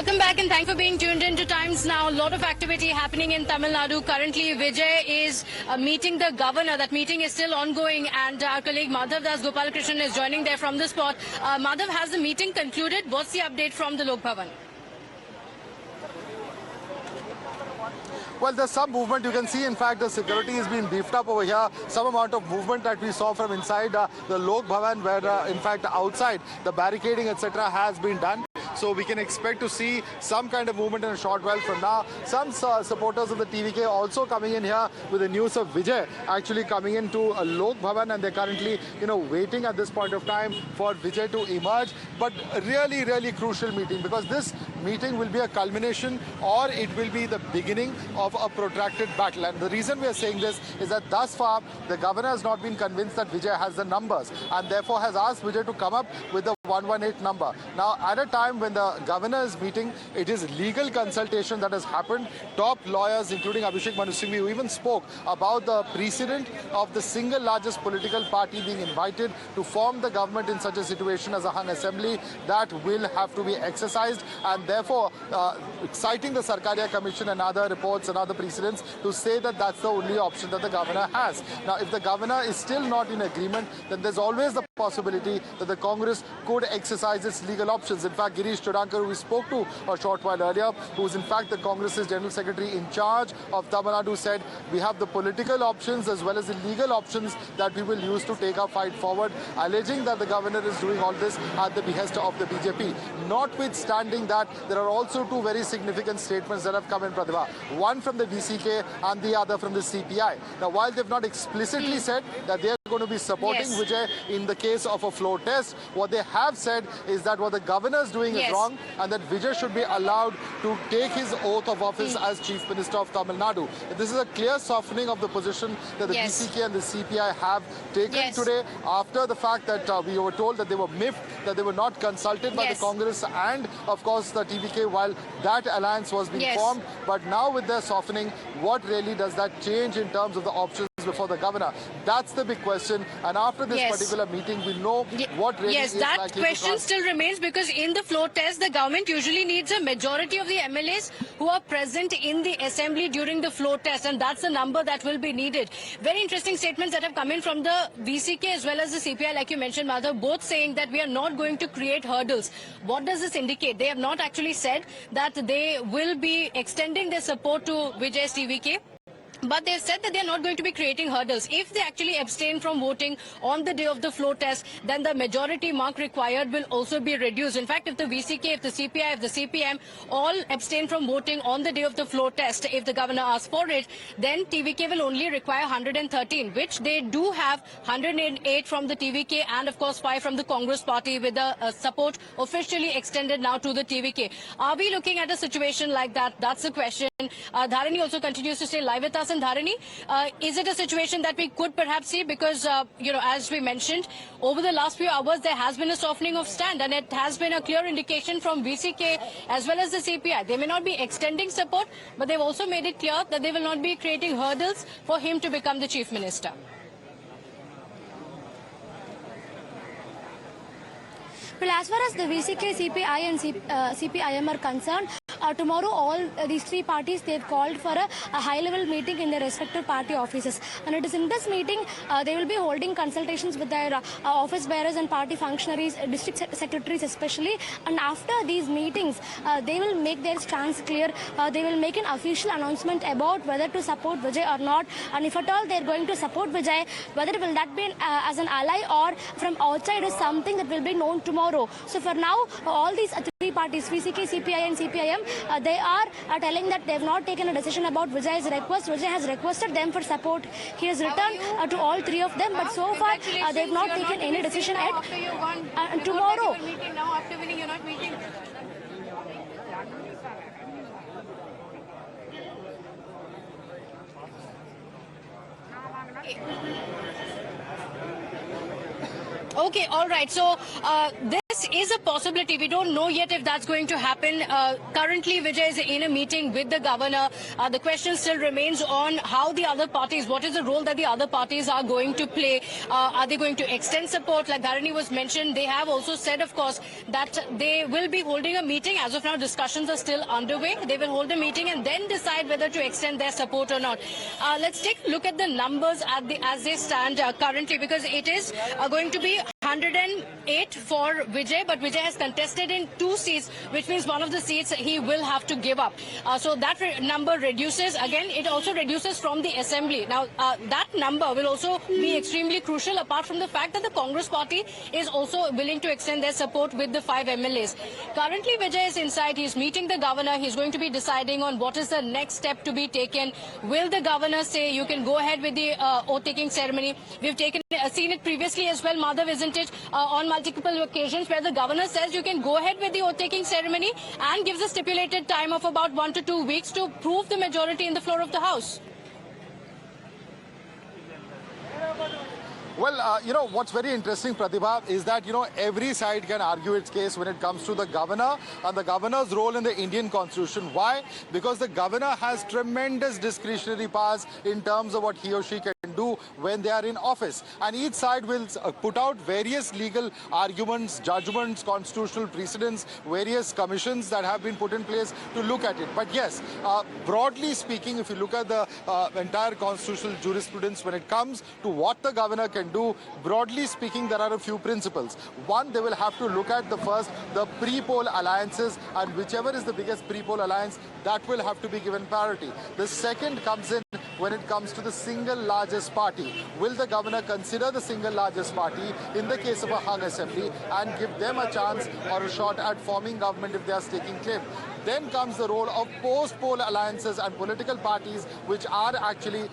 Welcome back and thanks for being tuned in to Times Now. A lot of activity happening in Tamil Nadu. Currently, Vijay is meeting the governor. That meeting is still ongoing and our colleague Madhav Das Gopalakrishnan is joining there from the spot. Madhav, has the meeting concluded? What's the update from the Lok Bhavan? Well, there's some movement. You can see, in fact, the security is being beefed up over here. Some amount of movement that we saw from inside the Lok Bhavan, where, in fact, outside the barricading, etc., has been done. So we can expect to see some kind of movement in a short while from now. Some supporters of the TVK also coming in here with the news of Vijay actually coming into Lok Bhavan, and they're currently, waiting at this point of time for Vijay to emerge. But really, really crucial meeting, because this meeting will be a culmination or it will be the beginning of a protracted battle. And the reason we are saying this is that thus far the governor has not been convinced that Vijay has the numbers, and therefore has asked Vijay to come up with the 118 number. Now, at a time when the governor is meeting, it is legal consultation that has happened. Top lawyers, including Abhishek Manu Singhvi, who even spoke about the precedent of the single largest political party being invited to form the government in such a situation as a hung assembly, that will have to be exercised, and therefore citing the Sarkaria Commission and other reports and other precedents to say that that's the only option that the governor has. Now, if the governor is still not in agreement, then there's always the possibility that the Congress could exercise its legal options. In fact, Girish Chodankar, who we spoke to a short while earlier, who is in fact the Congress's General Secretary in charge of Tamil Nadu, said we have the political options as well as the legal options that we will use to take our fight forward, alleging that the governor is doing all this at the behest of the BJP. Notwithstanding that, there are also two very significant statements that have come in, Pratibha. One from the VCK and the other from the CPI. Now, while they've not explicitly said that they're going to be supporting Vijay in the case of a floor test, what they have said is that what the governor is doing is wrong, and that Vijay should be allowed to take his oath of office as Chief Minister of Tamil Nadu. This is a clear softening of the position that the VCK and the CPI have taken today, after the fact that we were told that they were miffed, that they were not consulted by the Congress and, of course, the TVK while that alliance was being formed. But now with their softening, what really does that change in terms of the options before the governor? That's the big question. And after this particular meeting, we know what really is likely to that question still remains, because in the floor test, the government usually needs a majority of the MLAs who are present in the assembly during the floor test, and that's the number that will be needed. Very interesting statements that have come in from the VCK as well as the CPI, like you mentioned, Madhav, both saying that we are not going to create hurdles. What does this indicate? They have not actually said that they will be extending their support to Vijay's TVK, but they've said that they're not going to be creating hurdles. If they actually abstain from voting on the day of the floor test, then the majority mark required will also be reduced. In fact, if the VCK, if the CPI, if the CPM all abstain from voting on the day of the floor test, if the governor asks for it, then TVK will only require 113, which they do have 108 from the TVK and, of course, 5 from the Congress party, with the support officially extended now to the TVK. Are we looking at a situation like that? That's the question. Dharani also continues to stay live with us. And Dharani, is it a situation that we could perhaps see? Because, as we mentioned, over the last few hours, there has been a softening of stand, and it has been a clear indication from VCK as well as the CPI. They may not be extending support, but they've also made it clear that they will not be creating hurdles for him to become the Chief Minister. Well, as far as the VCK, CPI and CPIM are concerned, tomorrow all these three parties, they've called for a high-level meeting in their respective party offices. And it is in this meeting, they will be holding consultations with their office bearers and party functionaries, district secretaries especially. And after these meetings, they will make their stance clear. They will make an official announcement about whether to support Vijay or not. And if at all they're going to support Vijay, whether will that be as an ally or from outside is something that will be known tomorrow. So for now, all these three parties, VCK, CPI and CPIM, they are telling that they have not taken a decision about Vijay's request. Vijay has requested them for support. He has returned to all three of them, but so far they have not taken any decision yet. Tomorrow. Now after winning, you're not meeting. Okay, all right. So this is a possibility. We don't know yet if that's going to happen. Currently, Vijay is in a meeting with the governor. The question still remains on how the other parties, what is the role that the other parties are going to play? Are they going to extend support? Like Dharani was mentioned, they have also said, of course, that they will be holding a meeting. As of now, discussions are still underway. They will hold a meeting and then decide whether to extend their support or not. Let's take a look at the numbers as they stand currently, because it is going to be 108 for Vijay, but Vijay has contested in 2 seats, which means one of the seats he will have to give up. So that number reduces. Again, it also reduces from the assembly. Now, that number will also be extremely crucial, apart from the fact that the Congress party is also willing to extend their support with the 5 MLAs. Currently, Vijay is inside. He's meeting the governor. He's going to be deciding on what is the next step to be taken. Will the governor say you can go ahead with the oath-taking ceremony? We've seen it previously as well, Madhav, isn't it? On multiple occasions where the governor says you can go ahead with the oath-taking ceremony and gives a stipulated time of about 1 to 2 weeks to prove the majority in the floor of the House. Well, what's very interesting, Pratibha, is that, every side can argue its case when it comes to the governor and the governor's role in the Indian constitution. Why? Because the governor has tremendous discretionary powers in terms of what he or she can do when they are in office. And each side will put out various legal arguments, judgments, constitutional precedents, various commissions that have been put in place to look at it. But yes, broadly speaking, if you look at the entire constitutional jurisprudence when it comes to what the governor can do, broadly speaking, there are a few principles. One, they will have to look at the pre-poll alliances, and whichever is the biggest pre-poll alliance, that will have to be given priority. The second comes in when it comes to the single largest party. Will the governor consider the single largest party in the case of a hung assembly and give them a chance or a shot at forming government if they are staking claim? Then comes the role of post-poll alliances and political parties which are actually,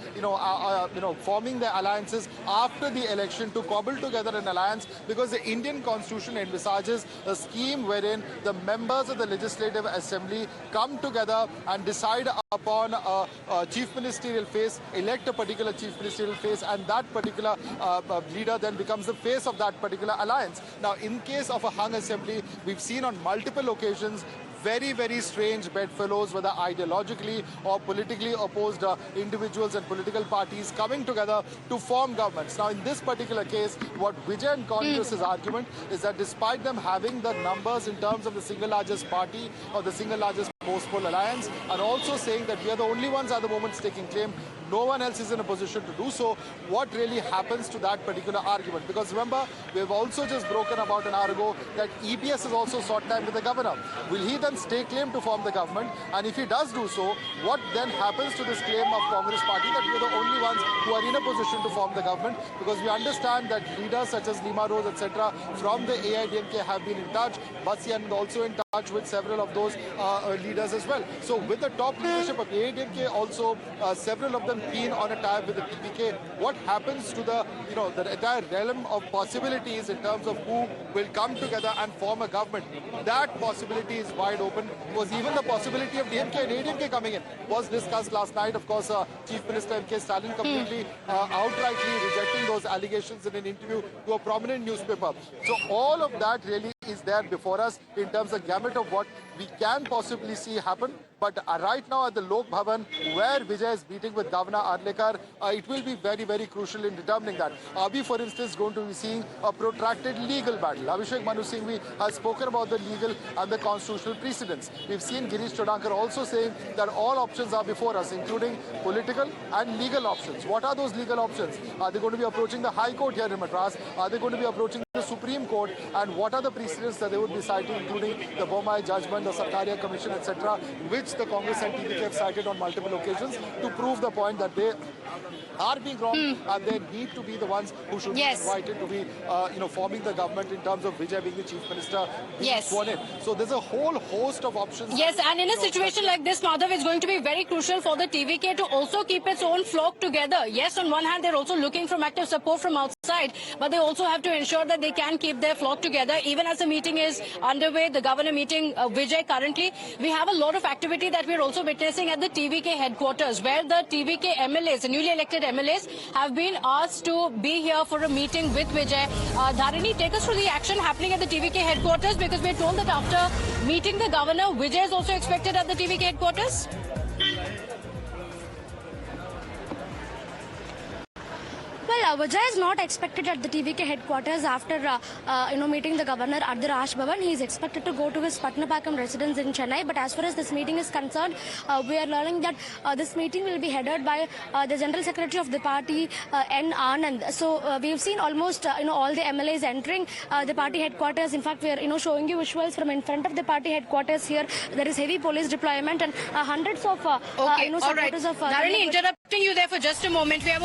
forming their alliances after the election to cobble together an alliance, because the Indian constitution envisages a scheme wherein the members of the Legislative Assembly come together and decide upon a chief ministerial face, elect a particular chief ministerial face, and that particular leader then becomes the face of that particular alliance. Now, in case of a hung assembly, we've seen on multiple occasions very, very strange bedfellows, whether ideologically or politically opposed individuals and political parties coming together to form governments. Now, in this particular case, what Vijay and Congress's argument is that despite them having the numbers in terms of the single largest party or the single largest post-poll alliance, and also saying that we are the only ones at the moment staking claim, no one else is in a position to do so. What really happens to that particular argument? Because remember, we've also just broken about an hour ago that EPS has also sought time with the governor. Will he then stake claim to form the government? And if he does do so, what then happens to this claim of Congress party that we are the only ones who are in a position to form the government? Because we understand that leaders such as Lima Rose, etc., from the AIDMK have been in touch. Basian also in touch with several of those leaders as well. So with the top leadership of AIDMK, also several of them keen on a tie with the TPK, what happens to the entire realm of possibilities in terms of who will come together and form a government? That possibility is wide open, because even the possibility of DMK and ADMK coming in was discussed last night. Of course, Chief Minister M.K. Stalin completely outrightly rejecting those allegations in an interview to a prominent newspaper. So all of that really is there before us in terms of gamut of what we can possibly see happen. But right now at the Lok Bhavan, where Vijay is meeting with Governor Arlekar, it will be very, very crucial in determining that. Abhi, for instance, is going to be seeing a protracted legal battle. Abhishek Manu Singhvi has spoken about the legal and the constitutional precedents. We've seen Girish Chodankar also saying that all options are before us, including political and legal options. What are those legal options? Are they going to be approaching the High Court here in Madras? Are they going to be approaching the Supreme Court? And what are the precedents that they would be citing, including the Bommai judgment, the Sarkaria Commission, etc., which the Congress and TDK have cited on multiple occasions to prove the point that they are being wrong and they need to be the ones who should be invited to be, forming the government in terms of Vijay being the Chief Minister being sworn in. So there's a whole host of options. Yes, and in a situation like this, Madhav, it's going to be very crucial for the TVK to also keep its own flock together. Yes, on one hand, they're also looking for active support from outside outside, but they also have to ensure that they can keep their flock together. Even as the meeting is underway, the governor meeting Vijay currently, we have a lot of activity that we're also witnessing at the TVK headquarters, where the TVK MLAs, the newly elected MLAs, have been asked to be here for a meeting with Vijay. Dharini, take us through the action happening at the TVK headquarters, because we're told that after meeting the governor, Vijay is also expected at the TVK headquarters. Well, Vijay is not expected at the TVK headquarters after meeting the governor at the Raj Bhavan. He is expected to go to his Patnapakam residence in Chennai. But as far as this meeting is concerned, we are learning that this meeting will be headed by the General Secretary of the party, N. Anand. So we have seen almost all the MLAs entering the party headquarters. In fact, we are showing you visuals from in front of the party headquarters here. There is heavy police deployment and hundreds of Okay, all right. supporters of. Dharini, interrupting you there for just a moment. We have